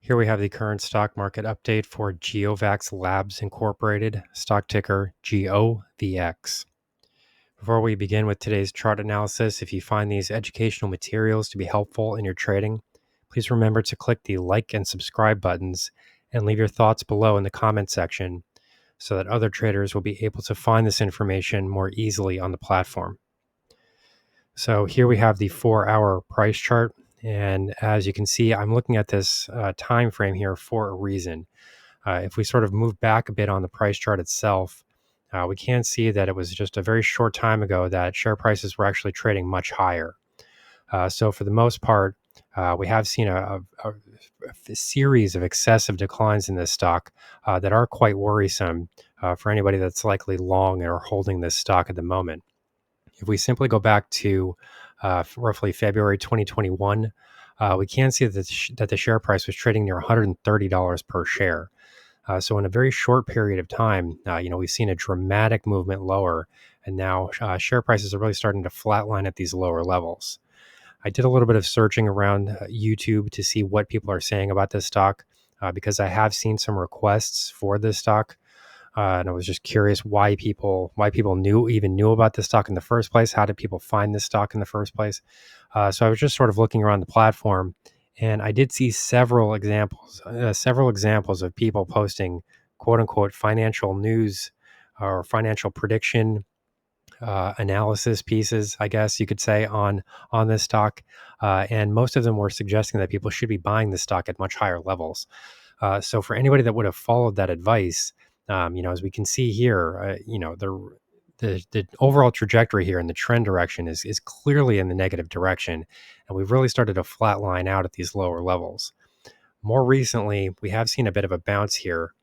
Here we have the current stock market update for GEOVAX Labs Incorporated, stock ticker GOVX. Before we begin with today's chart analysis, if you find these educational materials to be helpful in your trading, please remember to click the like and subscribe buttons and leave your thoughts below in the comment section so that other traders will be able to find this information more easily on the platform. So here we have the 4-hour price chart. And as you can see, I'm looking at this time frame here for a reason. If we sort of move back a bit on the price chart itself, we can see that it was just a very short time ago that share prices were actually trading much higher. So for the most part, we have seen a series of excessive declines in this stock that are quite worrisome for anybody that's likely long or holding this stock at the moment. If we simply go back to roughly February 2021, we can see that the share price was trading near $130 per share. So in a very short period of time, we've seen a dramatic movement lower, and now share prices are really starting to flatline at these lower levels. I did a little bit of searching around YouTube to see what people are saying about this stock because I have seen some requests for this stock. And I was just curious why people knew about this stock in the first place. How did people find this stock in the first place? So I was just sort of looking around the platform, and I did see several examples of people posting "quote unquote" financial news or financial prediction analysis pieces, I guess you could say, on this stock. And most of them were suggesting that people should be buying this stock at much higher levels. So for anybody that would have followed that advice, as we can see here, the overall trajectory here and the trend direction is clearly in the negative direction, and we've really started to flatline out at these lower levels. More recently, we have seen a bit of a bounce here.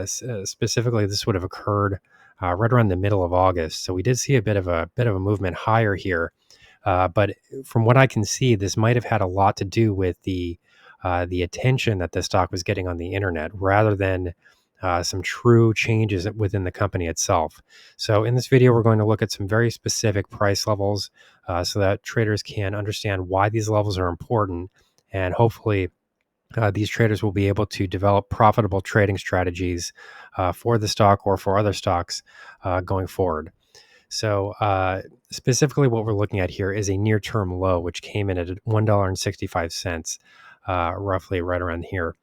Specifically, this would have occurred right around the middle of August, so we did see a bit of a movement higher here. But from what I can see, this might have had a lot to do with the attention that the stock was getting on the internet, rather than some true changes within the company itself. So in this video, we're going to look at some very specific price levels so that traders can understand why these levels are important, and hopefully these traders will be able to develop profitable trading strategies for the stock or for other stocks going forward. So specifically what we're looking at here is a near-term low, which came in at $1.65, roughly right around here.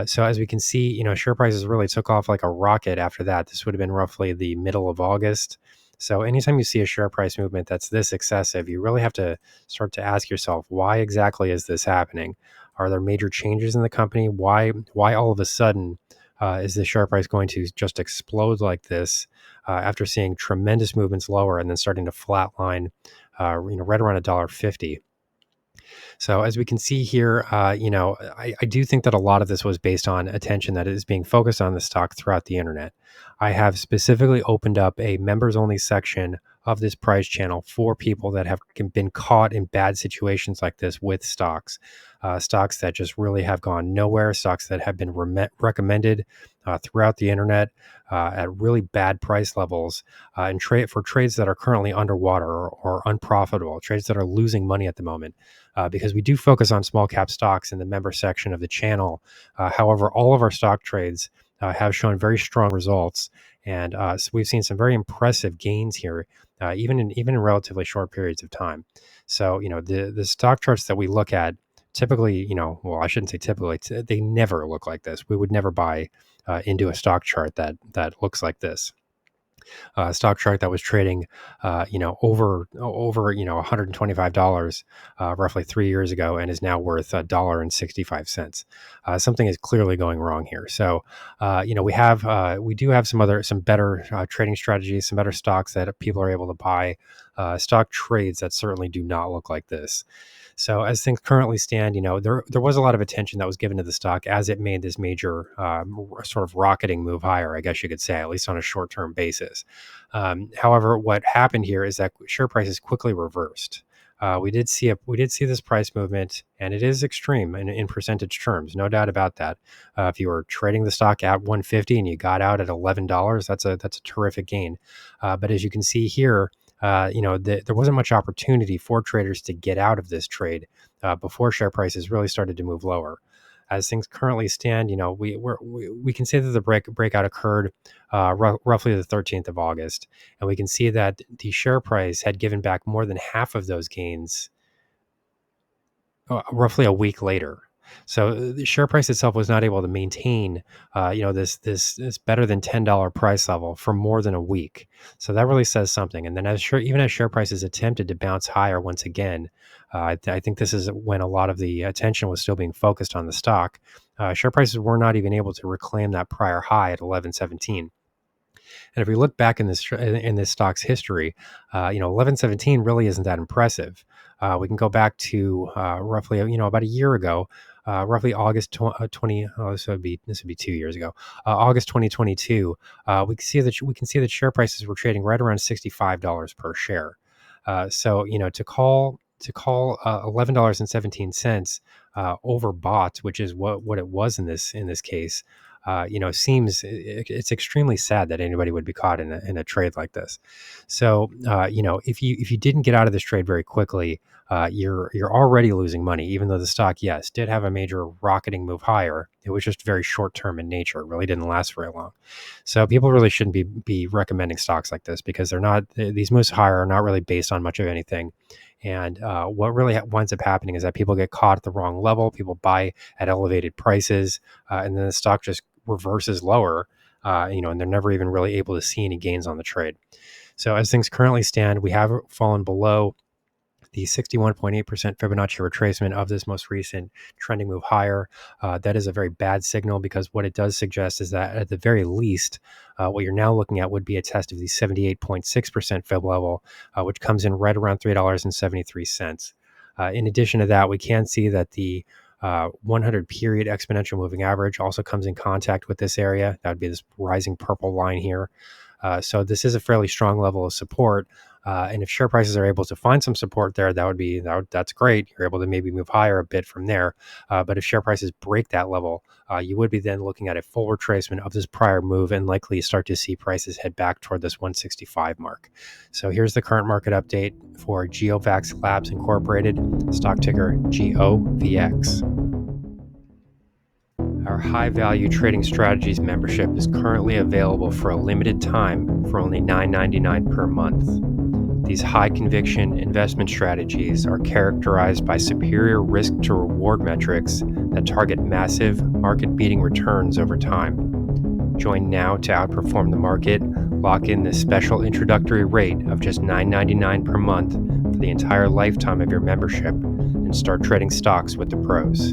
So as we can see, share prices really took off like a rocket after that. This would have been roughly the middle of August. So anytime you see a share price movement that's this excessive, you really have to start to ask yourself, why exactly is this happening? Are there major changes in the company? Why all of a sudden is the share price going to just explode like this after seeing tremendous movements lower and then starting to flatline, right around $1.50? So as we can see here, I do think that a lot of this was based on attention that is being focused on the stock throughout the internet. I have specifically opened up a members only section of this price channel for people that have been caught in bad situations like this with stocks, stocks that just really have gone nowhere, stocks that have been recommended throughout the internet at really bad price levels, and for trades that are currently underwater or unprofitable, trades that are losing money at the moment. Because we do focus on small cap stocks in the member section of the channel. However, all of our stock trades have shown very strong results, and so we've seen some very impressive gains here, even in relatively short periods of time. So the stock charts that we look at typically, well, I shouldn't say typically, they never look like this. We would never buy into a stock chart that looks like this. Stock chart that was trading, over $125 roughly 3 years ago, and is now worth $1.65. Something is clearly going wrong here. So, we do have some better trading strategies, some better stocks that people are able to buy. Stock trades that certainly do not look like this. So as things currently stand, there was a lot of attention that was given to the stock as it made this major sort of rocketing move higher, I guess you could say, at least on a short-term basis. However, what happened here is that share prices quickly reversed. We did see this price movement, and it is extreme in percentage terms, no doubt about that. If you were trading the stock at 150 and you got out at $11, that's a terrific gain. But as you can see here, there wasn't much opportunity for traders to get out of this trade before share prices really started to move lower. As things currently stand, we can say that the breakout occurred roughly the 13th of August, and we can see that the share price had given back more than half of those gains roughly a week later. So the share price itself was not able to maintain, this better than $10 price level for more than a week. So that really says something. And then even as share prices attempted to bounce higher once again, I think this is when a lot of the attention was still being focused on the stock. Share prices were not even able to reclaim that prior high at 1117. And if we look back in this stock's history, 1117 really isn't that impressive. We can go back to roughly, about a year ago, roughly August 20. Oh, this would be 2 years ago, August 2022. We can see that share prices were trading right around $65 per share. So to call $11.17 overbought, which is what it was in this case, seems it's extremely sad that anybody would be caught in a trade like this. So, if you didn't get out of this trade very quickly, you're already losing money, even though the stock, yes, did have a major rocketing move higher. It was just very short term in nature. It really didn't last very long. So people really shouldn't be recommending stocks like this because these moves higher are not really based on much of anything. And what really winds up happening is that people get caught at the wrong level. People buy at elevated prices, and then the stock just reverses lower, and they're never even really able to see any gains on the trade. So as things currently stand, we have fallen below the 61.8% Fibonacci retracement of this most recent trending move higher. That is a very bad signal because what it does suggest is that at the very least, what you're now looking at would be a test of the 78.6% Fib level, which comes in right around $3.73. In addition to that, we can see that the 100 period exponential moving average also comes in contact with this area. That would be this rising purple line here. So this is a fairly strong level of support. And if share prices are able to find some support there, that's great. You're able to maybe move higher a bit from there. But if share prices break that level, you would be then looking at a full retracement of this prior move and likely start to see prices head back toward this 165 mark. So here's the current market update for GEOVAX Labs Incorporated, stock ticker GOVX. Our high value trading strategies membership is currently available for a limited time for only $9.99 per month. These high conviction investment strategies are characterized by superior risk to reward metrics that target massive market beating returns over time. Join now to outperform the market, lock in this special introductory rate of just $9.99 per month for the entire lifetime of your membership, and start trading stocks with the pros.